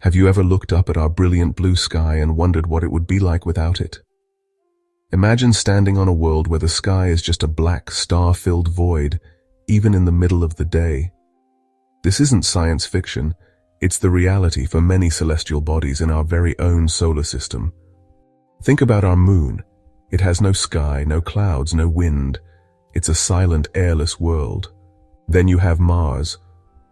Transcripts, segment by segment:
Have you ever looked up at our brilliant blue sky and wondered what it would be like without it? Imagine standing on a world where the sky is just a black, star-filled void, even in the middle of the day. This isn't science fiction, it's the reality for many celestial bodies in our very own solar system. Think about our moon. It has no sky, no clouds, no wind. It's a silent, airless world. Then you have Mars,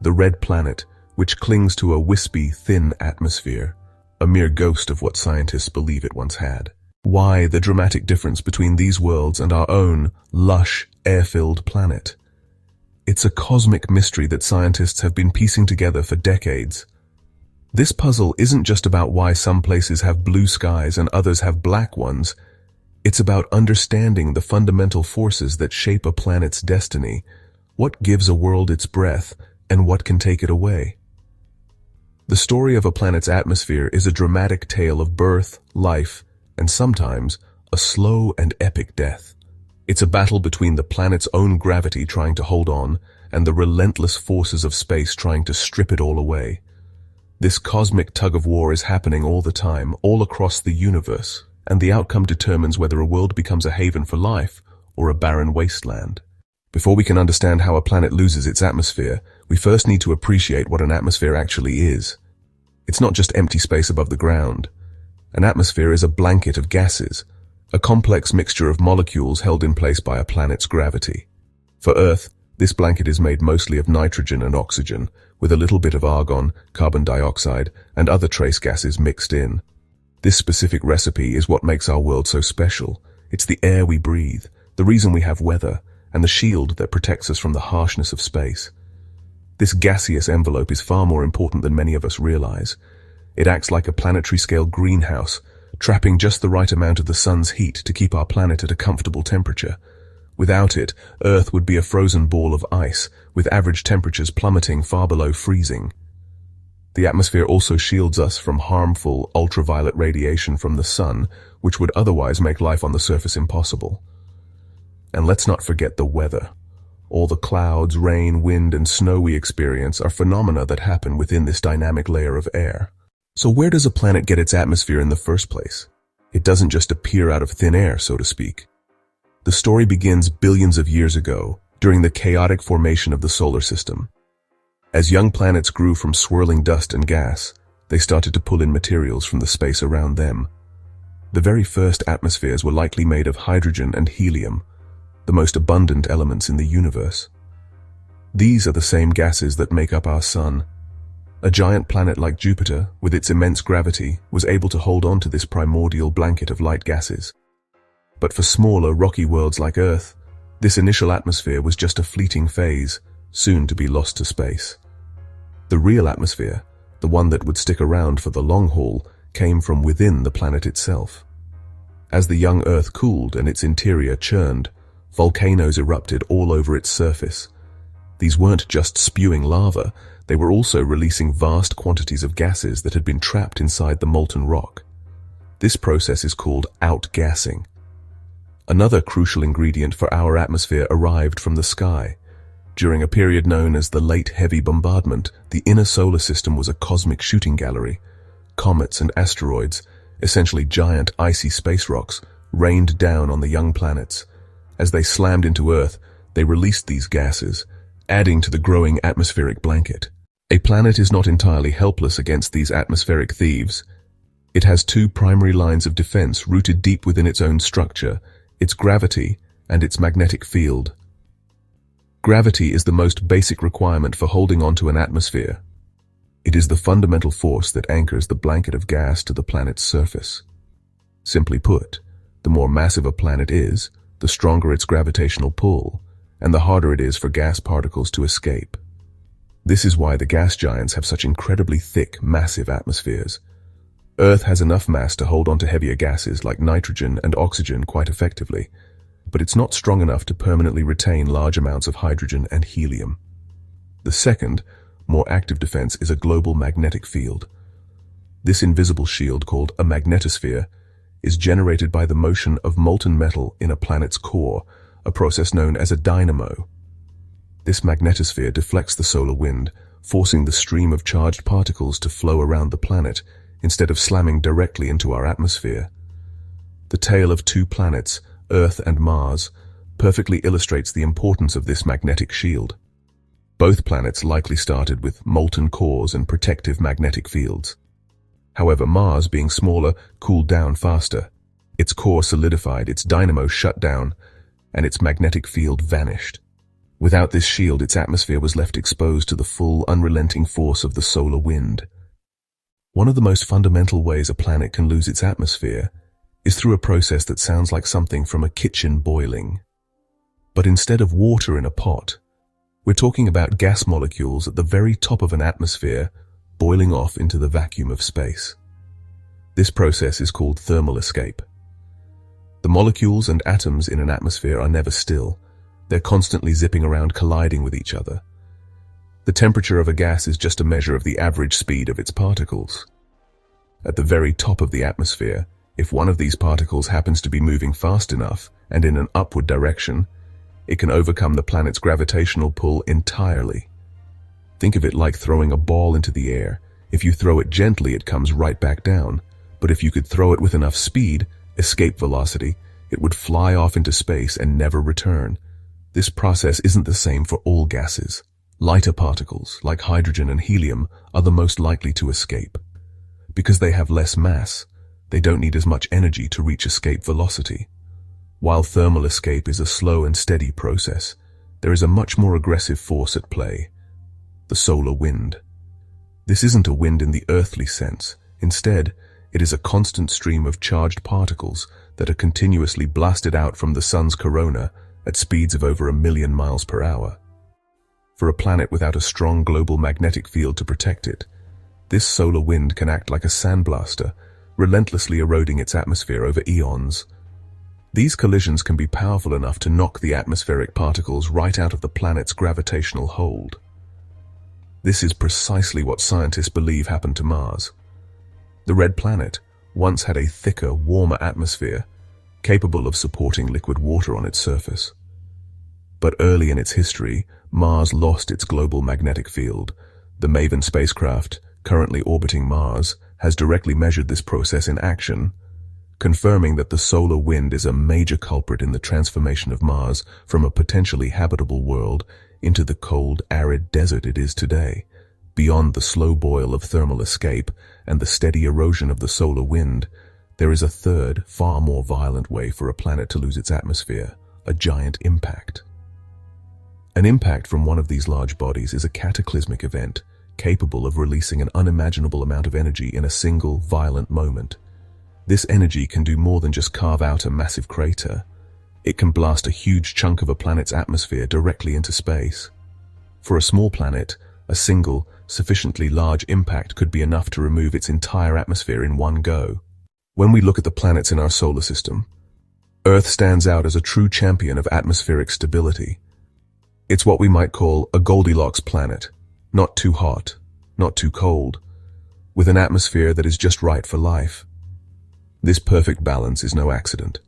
the red planet, which clings to a wispy, thin atmosphere, a mere ghost of what scientists believe it once had. Why the dramatic difference between these worlds and our own, lush, air-filled planet? It's a cosmic mystery that scientists have been piecing together for decades. This puzzle isn't just about why some places have blue skies and others have black ones. It's about understanding the fundamental forces that shape a planet's destiny, what gives a world its breath, and what can take it away. The story of a planet's atmosphere is a dramatic tale of birth, life, and sometimes a slow and epic death. It's a battle between the planet's own gravity trying to hold on and the relentless forces of space trying to strip it all away. This cosmic tug-of-war is happening all the time, all across the universe, and the outcome determines whether a world becomes a haven for life or a barren wasteland. Before we can understand how a planet loses its atmosphere, we first need to appreciate what an atmosphere actually is. It's not just empty space above the ground. An atmosphere is a blanket of gases, a complex mixture of molecules held in place by a planet's gravity. For Earth, this blanket is made mostly of nitrogen and oxygen, with a little bit of argon, carbon dioxide, and other trace gases mixed in. This specific recipe is what makes our world so special. It's the air we breathe, the reason we have weather, and the shield that protects us from the harshness of space. This gaseous envelope is far more important than many of us realize. It acts like a planetary-scale greenhouse, trapping just the right amount of the sun's heat to keep our planet at a comfortable temperature. Without it, Earth would be a frozen ball of ice, with average temperatures plummeting far below freezing. The atmosphere also shields us from harmful ultraviolet radiation from the sun, which would otherwise make life on the surface impossible. And let's not forget the weather. All the clouds, rain, wind, and snow we experience are phenomena that happen within this dynamic layer of air. So where does a planet get its atmosphere in the first place? It doesn't just appear out of thin air, so to speak. The story begins billions of years ago, during the chaotic formation of the solar system. As young planets grew from swirling dust and gas, they started to pull in materials from the space around them. The very first atmospheres were likely made of hydrogen and helium, the most abundant elements in the universe. These are the same gases that make up our sun. A giant planet like Jupiter, with its immense gravity, was able to hold on to this primordial blanket of light gases. But for smaller, rocky worlds like Earth, this initial atmosphere was just a fleeting phase, soon to be lost to space. The real atmosphere, the one that would stick around for the long haul, came from within the planet itself. As the young Earth cooled and its interior churned, volcanoes erupted all over its surface. These weren't just spewing lava, they were also releasing vast quantities of gases that had been trapped inside the molten rock. This process is called outgassing. Another crucial ingredient for our atmosphere arrived from the sky. During a period known as the Late Heavy Bombardment, the inner solar system was a cosmic shooting gallery. Comets and asteroids, essentially giant icy space rocks, rained down on the young planets. As they slammed into Earth, they released these gases, adding to the growing atmospheric blanket. A planet is not entirely helpless against these atmospheric thieves. It has two primary lines of defense rooted deep within its own structure, its gravity and its magnetic field. Gravity is the most basic requirement for holding onto an atmosphere. It is the fundamental force that anchors the blanket of gas to the planet's surface. Simply put, the more massive a planet is, the stronger its gravitational pull, and the harder it is for gas particles to escape. This is why the gas giants have such incredibly thick, massive atmospheres. Earth has enough mass to hold onto heavier gases like nitrogen and oxygen quite effectively, but it's not strong enough to permanently retain large amounts of hydrogen and helium. The second, more active defense is a global magnetic field. This invisible shield, called a magnetosphere, is generated by the motion of molten metal in a planet's core, a process known as a dynamo. This magnetosphere deflects the solar wind, forcing the stream of charged particles to flow around the planet instead of slamming directly into our atmosphere. The tale of two planets, Earth and Mars, perfectly illustrates the importance of this magnetic shield. Both planets likely started with molten cores and protective magnetic fields. However, Mars, being smaller, cooled down faster. Its core solidified, its dynamo shut down, and its magnetic field vanished. Without this shield, its atmosphere was left exposed to the full, unrelenting force of the solar wind. One of the most fundamental ways a planet can lose its atmosphere is through a process that sounds like something from a kitchen boiling. But instead of water in a pot, we're talking about gas molecules at the very top of an atmosphere boiling off into the vacuum of space. This process is called thermal escape. The molecules and atoms in an atmosphere are never still. They're constantly zipping around, colliding with each other. The temperature of a gas is just a measure of the average speed of its particles. At the very top of the atmosphere, if one of these particles happens to be moving fast enough and in an upward direction, it can overcome the planet's gravitational pull entirely. Think of it like throwing a ball into the air. If you throw it gently, it comes right back down. But if you could throw it with enough speed, escape velocity, it would fly off into space and never return. This process isn't the same for all gases. Lighter particles, like hydrogen and helium, are the most likely to escape. Because they have less mass, they don't need as much energy to reach escape velocity. While thermal escape is a slow and steady process, there is a much more aggressive force at play: the solar wind. This isn't a wind in the earthly sense. Instead, it is a constant stream of charged particles that are continuously blasted out from the sun's corona at speeds of over 1,000,000 miles per hour. For a planet without a strong global magnetic field to protect it, this solar wind can act like a sandblaster, relentlessly eroding its atmosphere over eons. These collisions can be powerful enough to knock the atmospheric particles right out of the planet's gravitational hold. This is precisely what scientists believe happened to Mars. The red planet once had a thicker, warmer atmosphere, capable of supporting liquid water on its surface. But early in its history, Mars lost its global magnetic field. The MAVEN spacecraft, currently orbiting Mars, has directly measured this process in action, confirming that the solar wind is a major culprit in the transformation of Mars from a potentially habitable world into the cold, arid desert it is today. Beyond the slow boil of thermal escape and the steady erosion of the solar wind, there is a third, far more violent way for a planet to lose its atmosphere: a giant impact. An impact from one of these large bodies is a cataclysmic event, capable of releasing an unimaginable amount of energy in a single, violent moment. This energy can do more than just carve out a massive crater. It can blast a huge chunk of a planet's atmosphere directly into space. For a small planet, a single, sufficiently large impact could be enough to remove its entire atmosphere in one go. When we look at the planets in our solar system, Earth stands out as a true champion of atmospheric stability. It's what we might call a Goldilocks planet: not too hot, not too cold, with an atmosphere that is just right for life. This perfect balance is no accident.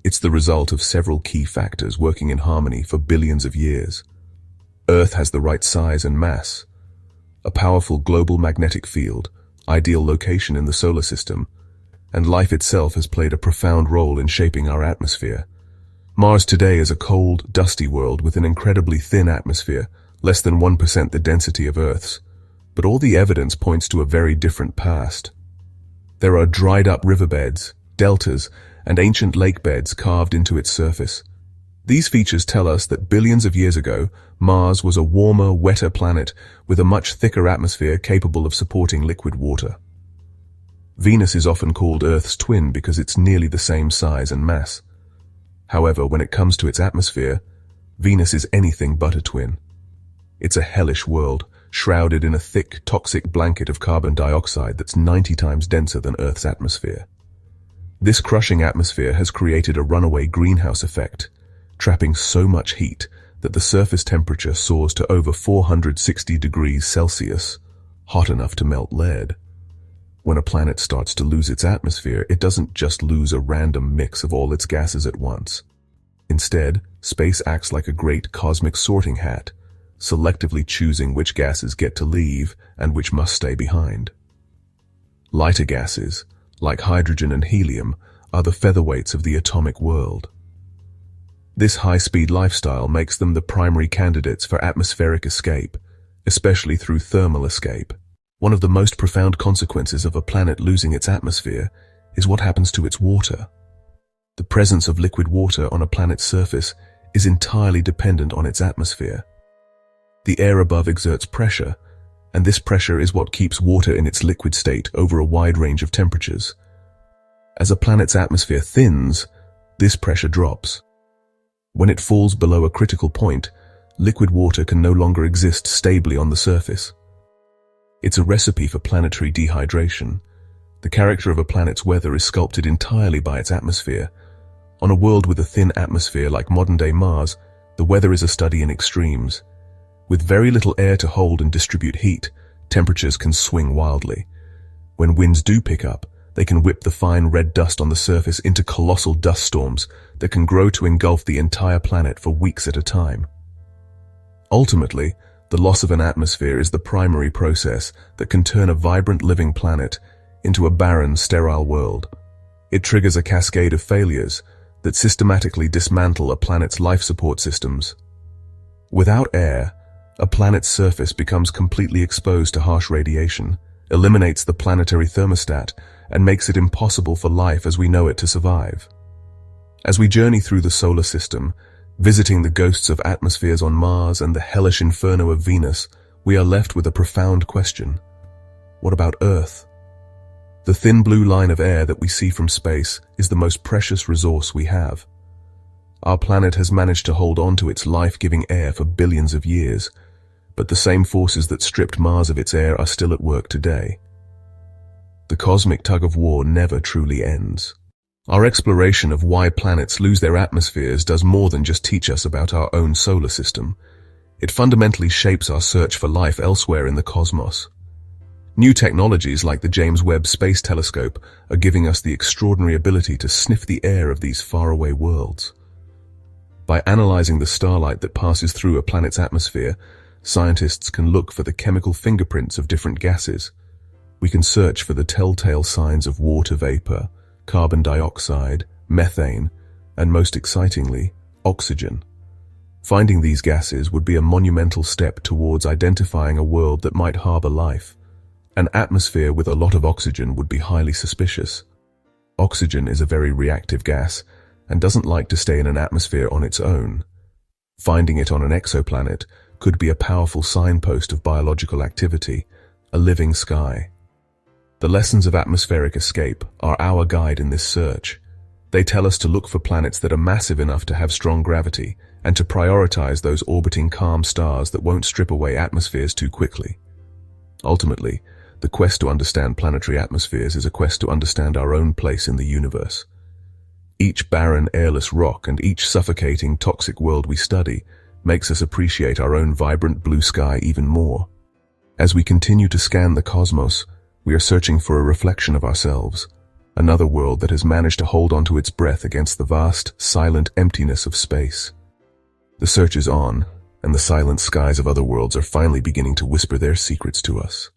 It's the result of several key factors working in harmony for billions of years. Earth has the right size and mass, a powerful global magnetic field, ideal location in the solar system, and life itself has played a profound role in shaping our atmosphere. Mars today is a cold, dusty world with an incredibly thin atmosphere, less than 1% the density of Earth's. But all the evidence points to a very different past. There are dried-up riverbeds, deltas, and ancient lake beds carved into its surface. These features tell us that billions of years ago, Mars was a warmer, wetter planet with a much thicker atmosphere capable of supporting liquid water. Venus is often called Earth's twin because it's nearly the same size and mass. However, when it comes to its atmosphere, Venus is anything but a twin. It's a hellish world, shrouded in a thick, toxic blanket of carbon dioxide that's 90 times denser than Earth's atmosphere. This crushing atmosphere has created a runaway greenhouse effect, trapping so much heat that the surface temperature soars to over 460 degrees Celsius, hot enough to melt lead. When a planet starts to lose its atmosphere, it doesn't just lose a random mix of all its gases at once. Instead, space acts like a great cosmic sorting hat, selectively choosing which gases get to leave and which must stay behind. Lighter gases, like hydrogen and helium, are the featherweights of the atomic world. This high-speed lifestyle makes them the primary candidates for atmospheric escape, especially through thermal escape. One of the most profound consequences of a planet losing its atmosphere is what happens to its water. The presence of liquid water on a planet's surface is entirely dependent on its atmosphere. The air above exerts pressure, and this pressure is what keeps water in its liquid state over a wide range of temperatures. As a planet's atmosphere thins, this pressure drops. When it falls below a critical point, liquid water can no longer exist stably on the surface. It's a recipe for planetary dehydration. The character of a planet's weather is sculpted entirely by its atmosphere. On a world with a thin atmosphere like modern-day Mars, the weather is a study in extremes. With very little air to hold and distribute heat, temperatures can swing wildly. When winds do pick up, they can whip the fine red dust on the surface into colossal dust storms that can grow to engulf the entire planet for weeks at a time. Ultimately, the loss of an atmosphere is the primary process that can turn a vibrant living planet into a barren, sterile world. It triggers a cascade of failures that systematically dismantle a planet's life support systems. Without air, a planet's surface becomes completely exposed to harsh radiation, eliminates the planetary thermostat, and makes it impossible for life as we know it to survive. As we journey through the solar system, visiting the ghosts of atmospheres on Mars and the hellish inferno of Venus, we are left with a profound question. What about Earth? The thin blue line of air that we see from space is the most precious resource we have. Our planet has managed to hold on to its life-giving air for billions of years, but the same forces that stripped Mars of its air are still at work today. The cosmic tug-of-war never truly ends. Our exploration of why planets lose their atmospheres does more than just teach us about our own solar system. It fundamentally shapes our search for life elsewhere in the cosmos. New technologies like the James Webb Space Telescope are giving us the extraordinary ability to sniff the air of these faraway worlds. By analyzing the starlight that passes through a planet's atmosphere, scientists can look for the chemical fingerprints of different gases. We can search for the telltale signs of water vapor, carbon dioxide, methane, and most excitingly, oxygen. Finding these gases would be a monumental step towards identifying a world that might harbor life. An atmosphere with a lot of oxygen would be highly suspicious. Oxygen is a very reactive gas and doesn't like to stay in an atmosphere on its own. Finding it on an exoplanet could be a powerful signpost of biological activity, a living sky. The lessons of atmospheric escape are our guide in this search. They tell us to look for planets that are massive enough to have strong gravity and to prioritize those orbiting calm stars that won't strip away atmospheres too quickly. Ultimately, the quest to understand planetary atmospheres is a quest to understand our own place in the universe. Each barren, airless rock and each suffocating, toxic world we study makes us appreciate our own vibrant blue sky even more. As we continue to scan the cosmos, we are searching for a reflection of ourselves, another world that has managed to hold onto its breath against the vast, silent emptiness of space. The search is on, and the silent skies of other worlds are finally beginning to whisper their secrets to us.